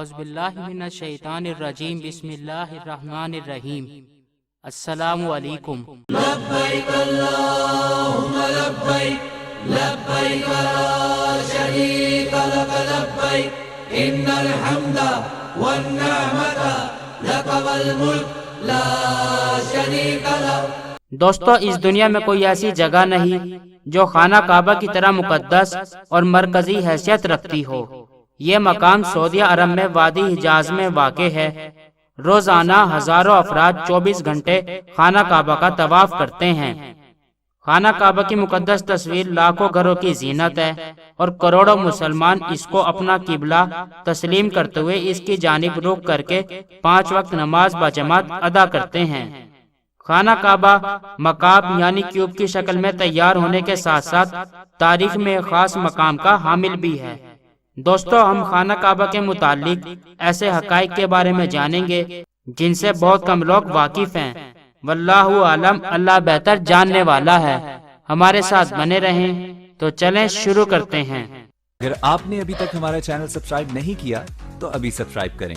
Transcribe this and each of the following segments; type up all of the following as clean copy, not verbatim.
اعوذ باللہ من الشیطان الرجیم بسم اللہ الرحمن الرحیم السلام علیکم۔ لبیک اللہم لبیک لبیک لا شریک لک لبیک ان الحمد والنعمت لک والملک لا شریک لک۔ دوستو، اس دنیا میں کوئی ایسی جگہ نہیں جو خانہ کعبہ کی طرح مقدس اور مرکزی حیثیت رکھتی ہو۔ یہ مقام سعودیہ عرب میں وادی حجاز میں واقع ہے۔ روزانہ ہزاروں افراد 24 گھنٹے خانہ کعبہ کا طواف کرتے ہیں۔ خانہ کعبہ کی مقدس تصویر لاکھوں گھروں کی زینت ہے اور کروڑوں مسلمان اس کو اپنا قبلہ تسلیم کرتے ہوئے اس کی جانب رخ کر کے 5 وقت نماز باجماعت ادا کرتے ہیں۔ خانہ کعبہ مکعب یعنی کیوب کی شکل میں تیار ہونے کے ساتھ ساتھ تاریخ میں ایک خاص مقام کا حامل بھی ہے۔ دوستو، ہم خانہ کعبہ کے متعلق ایسے حقائق کے بارے میں جانیں گے جن سے بہت کم لوگ واقف ہیں۔ واللہ عالم، اللہ بہتر جاننے والا ہے۔ ہمارے ساتھ بنے رہیں۔ تو چلیں شروع کرتے ہیں۔ اگر آپ نے ابھی تک ہمارا چینل سبسکرائب نہیں کیا تو ابھی سبسکرائب کریں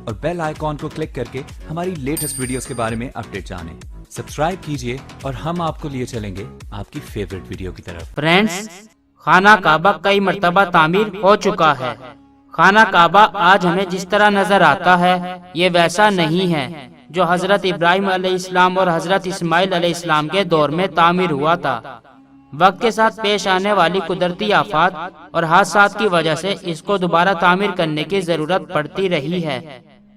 اور بیل آئیکن کو کلک کر کے ہماری لیٹسٹ ویڈیوز کے بارے میں اپڈیٹ جانیں۔ سبسکرائب کیجئے اور ہم آپ کو لیے چلیں گے آپ کی فیوریٹ ویڈیو کی طرف۔ فرینڈز، خانہ کعبہ کئی مرتبہ تعمیر ہو چکا ہے۔ خانہ کعبہ آج ہمیں جس طرح نظر آتا ہے یہ ویسا نہیں ہے جو حضرت ابراہیم علیہ السلام اور حضرت اسماعیل علیہ السلام کے دور میں تعمیر ہوا تھا۔ وقت کے ساتھ پیش آنے والی قدرتی آفات اور حادثات کی وجہ سے اس کو دوبارہ تعمیر کرنے کی ضرورت پڑتی رہی ہے۔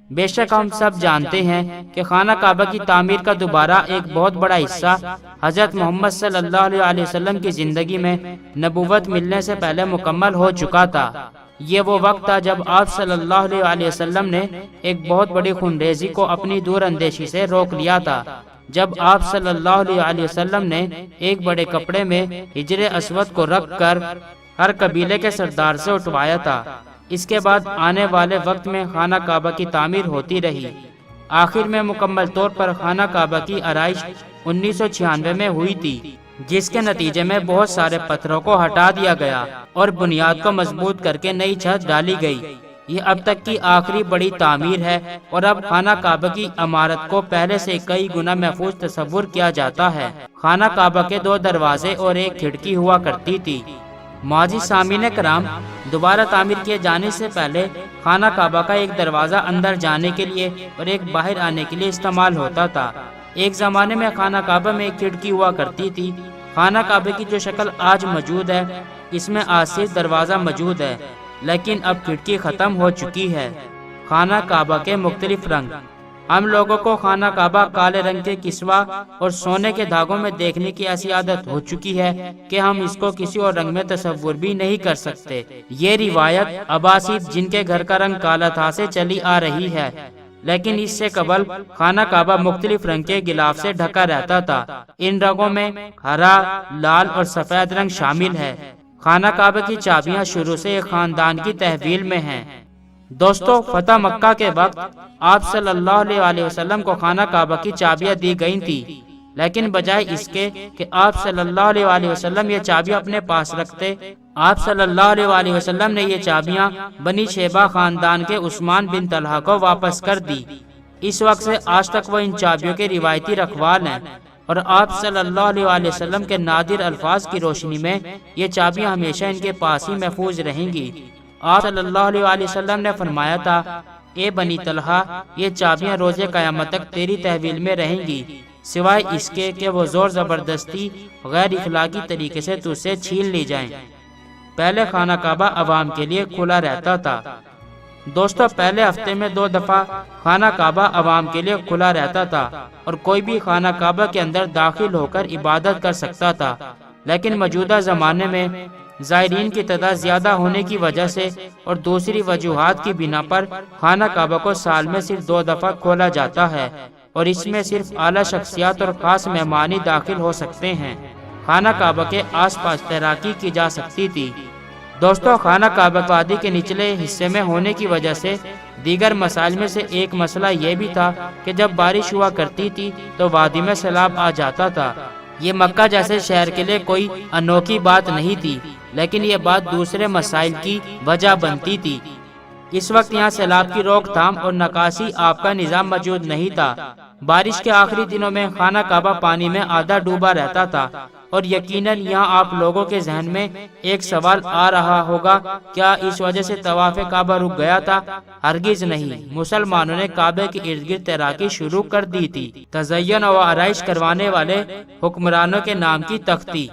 بے شک ہم سب جانتے ہیں کہ خانہ کعبہ کی تعمیر کا دوبارہ ایک بہت بڑا حصہ حضرت محمد صلی اللہ علیہ وسلم کی زندگی میں نبوت ملنے سے پہلے مکمل ہو چکا تھا۔ یہ وہ وقت تھا جب آپ صلی اللہ علیہ وسلم نے ایک بہت بڑی خونریزی کو اپنی دور اندیشی سے روک لیا تھا، جب آپ صلی اللہ علیہ وسلم نے ایک بڑے کپڑے میں حجر اسود کو رکھ کر ہر قبیلے کے سردار سے اٹھوایا تھا۔ اس کے بعد آنے والے وقت میں خانہ کعبہ کی تعمیر ہوتی رہی۔ آخر میں مکمل طور پر خانہ کعبہ کی آرائش 1996 میں ہوئی تھی، جس کے نتیجے میں بہت سارے پتھروں کو ہٹا دیا گیا اور بنیاد کو مضبوط کر کے نئی چھت ڈالی گئی۔ یہ اب تک کی آخری بڑی تعمیر ہے اور اب خانہ کعبہ کی عمارت کو پہلے سے کئی گنا محفوظ تصور کیا جاتا ہے۔ خانہ کعبہ کے 2 دروازے اور ایک کھڑکی ہوا کرتی تھی۔ معزز سامعین کرام، دوبارہ تعمیر کیے جانے سے پہلے خانہ کعبہ کا ایک دروازہ اندر جانے کے لیے اور ایک باہر آنے کے لیے استعمال ہوتا تھا۔ ایک زمانے میں خانہ کعبہ میں ایک کھڑکی ہوا کرتی تھی۔ خانہ کعبہ کی جو شکل آج موجود ہے اس میں آج صرف دروازہ موجود ہے، لیکن اب کھڑکی ختم ہو چکی ہے۔ خانہ کعبہ کے مختلف رنگ۔ ہم لوگوں کو خانہ کعبہ کالے رنگ کے کسوہ اور سونے کے دھاگوں میں دیکھنے کی ایسی عادت ہو چکی ہے کہ ہم اس کو کسی اور رنگ میں تصور بھی نہیں کر سکتے۔ یہ روایت عباسید جن کے گھر کا رنگ کالا تھا سے چلی آ رہی ہے، لیکن اس سے قبل خانہ کعبہ مختلف رنگ کے غلاف سے ڈھکا رہتا تھا۔ ان رنگوں میں ہرا، لال اور سفید رنگ شامل ہے۔ خانہ کعبہ کی چابیاں شروع سے ایک خاندان کی تحویل میں ہیں۔ دوستو، فتح مکہ کے وقت آپ صلی اللہ علیہ وسلم کو خانہ کعبہ کی چابیاں دی گئی تھی، لیکن بجائے اس کے کہ آپ صلی اللہ علیہ وسلم یہ چابیاں اپنے پاس رکھتے، آپ صلی اللہ علیہ وسلم نے یہ چابیاں بنی شیبہ خاندان کے عثمان بن طلحہ کو واپس کر دی۔ اس وقت سے آج تک وہ ان چابیوں کے روایتی رکھوال ہیں اور آپ صلی اللہ علیہ وسلم کے نادر الفاظ کی روشنی میں یہ چابیاں ہمیشہ ان کے پاس ہی محفوظ رہیں گی۔ آپ صلی اللہ علیہ وسلم نے فرمایا تھا، اے بنی طلحہ، یہ چابیاں روز قیامت تک تیری تحویل میں رہیں گی، سوائے اس کے کہ وہ زور زبردستی غیر اخلاقی طریقے سے تجھ سے چھین لی جائیں۔ پہلے خانہ کعبہ عوام کے لیے کھلا رہتا تھا۔ دوستو، پہلے ہفتے میں 2 دفعہ خانہ کعبہ عوام کے لیے کھلا رہتا تھا اور کوئی بھی خانہ کعبہ کے اندر داخل ہو کر عبادت کر سکتا تھا، لیکن موجودہ زمانے میں زائرین کی تعداد زیادہ ہونے کی وجہ سے اور دوسری وجوہات کی بنا پر خانہ کعبہ کو سال میں صرف 2 دفعہ کھولا جاتا ہے اور اس میں صرف اعلیٰ شخصیات اور خاص مہمان ہی داخل ہو سکتے ہیں۔ خانہ کعبہ کے آس پاس تیراکی کی جا سکتی تھی۔ دوستو، خانہ کعبہ وادی کے نچلے حصے میں ہونے کی وجہ سے دیگر مسائل میں سے ایک مسئلہ یہ بھی تھا کہ جب بارش ہوا کرتی تھی تو وادی میں سیلاب آ جاتا تھا۔ یہ مکہ جیسے شہر کے لیے کوئی انوکھی بات نہیں تھی، لیکن یہ بات دوسرے مسائل کی وجہ بنتی تھی۔ اس وقت یہاں سیلاب کی روک تھام اور نکاسی آپ کا نظام موجود نہیں تھا۔ بارش کے آخری دنوں میں خانہ کعبہ پانی میں آدھا ڈوبا رہتا تھا، اور یقیناً یہاں آپ لوگوں کے ذہن میں ایک سوال آ رہا ہوگا، کیا اس وجہ سے طواف کعبہ رک گیا تھا؟ ہرگز نہیں، مسلمانوں نے کعبے کے ارد گرد تیراکی شروع کر دی تھی۔ تزین و آرائش کروانے والے حکمرانوں کے نام کی تختی۔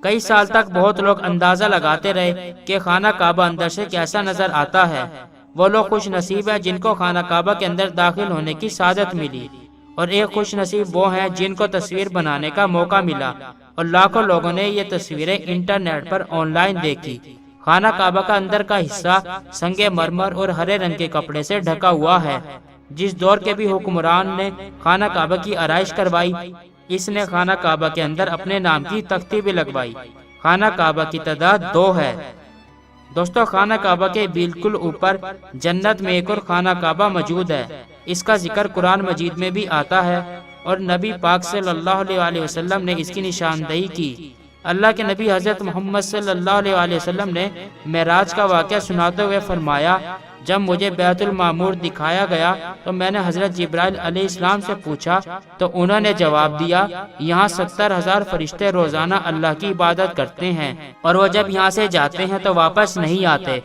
کئی سال تک بہت لوگ اندازہ لگاتے رہے کہ خانہ کعبہ اندر سے کیسا نظر آتا ہے۔ وہ لوگ خوش نصیب ہیں جن کو خانہ کعبہ کے اندر داخل ہونے کی سعادت ملی، اور ایک خوش نصیب وہ ہیں جن کو تصویر بنانے کا موقع ملا، اور لاکھوں لوگوں نے یہ تصویریں انٹرنیٹ پر آن لائن دیکھی۔ خانہ کعبہ کا اندر کا حصہ سنگ مرمر اور ہرے رنگ کے کپڑے سے ڈھکا ہوا ہے۔ جس دور کے بھی حکمران نے خانہ کعبہ کی آرائش کروائی، اس نے خانہ کعبہ کے اندر اپنے نام کی تختی بھی لگوائی۔ خانہ کعبہ کی تعداد 2 ہے۔ دوستو، خانہ کعبہ کے بالکل اوپر جنت میں ایک اور خانہ کعبہ موجود ہے۔ اس کا ذکر قرآن مجید میں بھی آتا ہے، اور نبی پاک صلی اللہ علیہ وسلم نے اس کی نشاندہی کی۔ اللہ کے نبی حضرت محمد صلی اللہ علیہ وسلم نے معراج کا واقعہ سناتے ہوئے فرمایا، جب مجھے بیت المعمور دکھایا گیا تو میں نے حضرت جبرائیل علیہ السلام سے پوچھا تو انہوں نے جواب دیا، یہاں 70,000 فرشتے روزانہ اللہ کی عبادت کرتے ہیں، اور وہ جب یہاں سے جاتے ہیں تو واپس نہیں آتے۔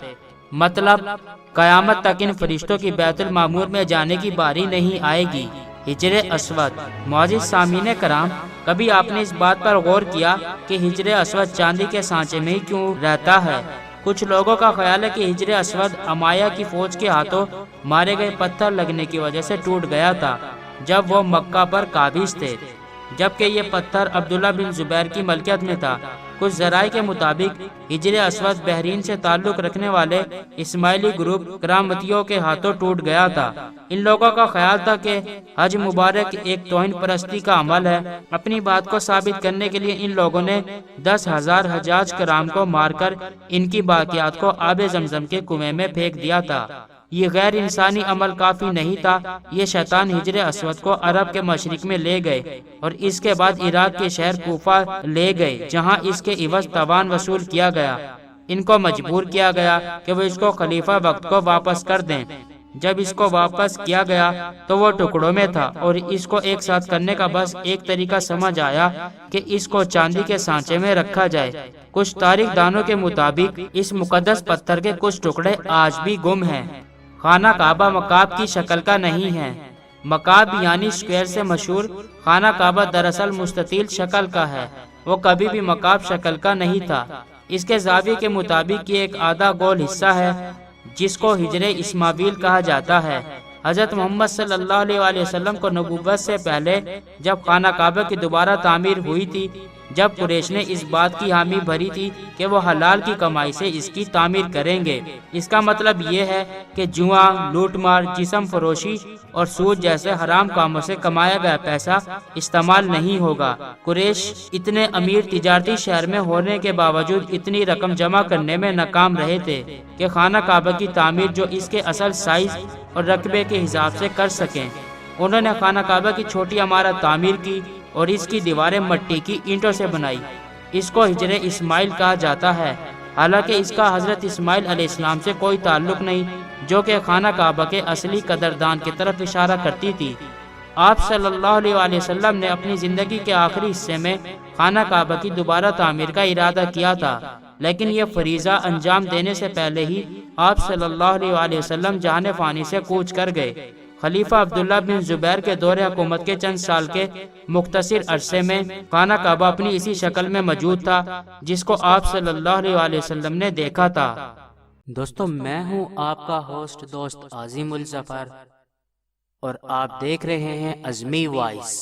مطلب قیامت تک ان فرشتوں کی بیت المعمور میں جانے کی باری نہیں آئے گی۔ حجر اسود۔ معزز سامعین کرام، کبھی آپ نے اس بات پر غور کیا کہ حجر اسود چاندی کے سانچے میں ہی کیوں رہتا ہے؟ کچھ لوگوں کا خیال ہے کہ حجر اسود امایہ کی فوج کے ہاتھوں مارے گئے پتھر لگنے کی وجہ سے ٹوٹ گیا تھا جب وہ مکہ پر قابض تھے، جبکہ یہ پتھر عبداللہ بن زبیر کی ملکیت میں تھا۔ کچھ ذرائع کے مطابق حجر اسود بحرین سے تعلق رکھنے والے اسماعیلی گروپ کرامتیوں کے ہاتھوں ٹوٹ گیا تھا۔ ان لوگوں کا خیال تھا کہ حج مبارک ایک توہین پرستی کا عمل ہے۔ اپنی بات کو ثابت کرنے کے لیے ان لوگوں نے 10,000 حجاج کرام کو مار کر ان کی باقیات کو آب زمزم کے کنویں میں پھینک دیا تھا۔ یہ غیر انسانی عمل کافی نہیں تھا، یہ شیطان حجر اسود کو عرب کے مشرق میں لے گئے اور اس کے بعد عراق کے شہر کوفہ لے گئے، جہاں اس کے عوض تاوان وصول کیا گیا۔ ان کو مجبور کیا گیا کہ وہ اس کو خلیفہ وقت کو واپس کر دیں۔ جب اس کو واپس کیا گیا تو وہ ٹکڑوں میں تھا، اور اس کو ایک ساتھ کرنے کا بس ایک طریقہ سمجھ آیا کہ اس کو چاندی کے سانچے میں رکھا جائے۔ کچھ تاریخ دانوں کے مطابق اس مقدس پتھر کے کچھ ٹکڑے آج بھی گم ہیں۔ خانہ کعبہ مکعب کی شکل کا نہیں ہے۔ مکعب یعنی اسکوائر سے مشہور خانہ کعبہ دراصل مستطیل شکل کا ہے، وہ کبھی بھی مکعب شکل کا نہیں تھا۔ اس کے زاویے کے مطابق یہ ایک آدھا گول حصہ ہے جس کو حجر اسماعیل کہا جاتا ہے۔ حضرت محمد صلی اللہ علیہ وسلم کو نبوت سے پہلے جب خانہ کعبہ کی دوبارہ تعمیر ہوئی تھی، جب قریش نے اس بات کی حامی بھری تھی کہ وہ حلال کی کمائی سے اس کی تعمیر کریں گے۔ اس کا مطلب یہ ہے کہ جوا، لوٹ مار، جسم فروشی اور سود جیسے حرام کاموں سے کمایا گیا پیسہ استعمال نہیں ہوگا۔ قریش اتنے امیر تجارتی شہر میں ہونے کے باوجود اتنی رقم جمع کرنے میں ناکام رہے تھے کہ خانہ کعبہ کی تعمیر جو اس کے اصل سائز اور رقبے کے حساب سے کر سکیں۔ انہوں نے خانہ کعبہ کی چھوٹی عمارت تعمیر کی اور اس کی دیواریں مٹی کی اینٹوں سے بنائی۔ اس کو حجر اسماعیل کہا جاتا ہے، حالانکہ اس کا حضرت اسماعیل علیہ السلام سے کوئی تعلق نہیں، جو کہ خانہ کعبہ کے اصلی قدردان کی طرف اشارہ کرتی تھی۔ آپ صلی اللہ علیہ وسلم نے اپنی زندگی کے آخری حصے میں خانہ کعبہ کی دوبارہ تعمیر کا ارادہ کیا تھا، لیکن یہ فریضہ انجام دینے سے پہلے ہی آپ صلی اللہ علیہ وسلم جہان فانی سے کوچ کر گئے۔ خلیفہ عبداللہ بن زبیر کے دور حکومت کے چند سال کے مختصر عرصے میں خانہ کعبہ اپنی اسی شکل میں موجود تھا جس کو آپ صلی اللہ علیہ وسلم نے دیکھا تھا۔ دوستو، میں ہوں آپ کا ہوسٹ دوست عظیم الظفر، اور آپ دیکھ رہے ہیں عظمی وائس۔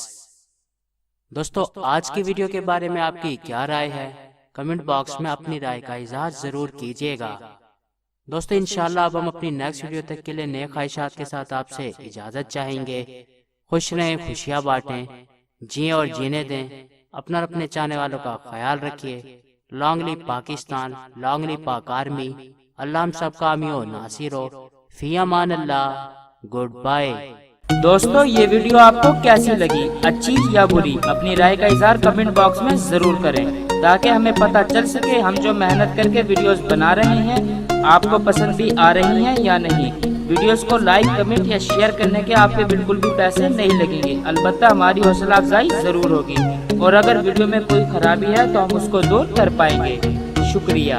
دوستو، آج کی ویڈیو کے بارے میں آپ کی کیا رائے ہے؟ کمنٹ باکس میں اپنی رائے کا اظہار ضرور کیجیے گا۔ دوستو، انشاءاللہ اب ہم اپنی نیکسٹ ویڈیو تک کے لیے نئے خواہشات کے ساتھ آپ سے اجازت چاہیں گے۔ خوش رہیں، خوشیاں بانٹیں، جیئیں اور جینے دیں۔ اپنا اور اپنے چاہنے والوں کا خیال رکھیے۔ لانگ لی پاکستان، لانگ لی پاک آرمی۔ اللہ ہم سب کا حامی و ناصر ہو۔ فی امان اللہ، گڈ بائے۔ دوستو، یہ ویڈیو آپ کو کیسی لگی؟ اچھی یا بری؟ اپنی رائے کا اظہار کمنٹ باکس میں ضرور کریں تاکہ ہمیں پتہ چل سکے ہم جو محنت کر کے ویڈیوز بنا رہے ہیں آپ کو پسند بھی آ رہی ہیں یا نہیں۔ ویڈیوز کو لائک، کمنٹ یا شیئر کرنے کے آپ کے بالکل بھی پیسے نہیں لگیں گے، البتہ ہماری حوصلہ افزائی ضرور ہوگی، اور اگر ویڈیو میں کوئی خرابی ہے تو ہم اس کو دور کر پائیں گے۔ شکریہ۔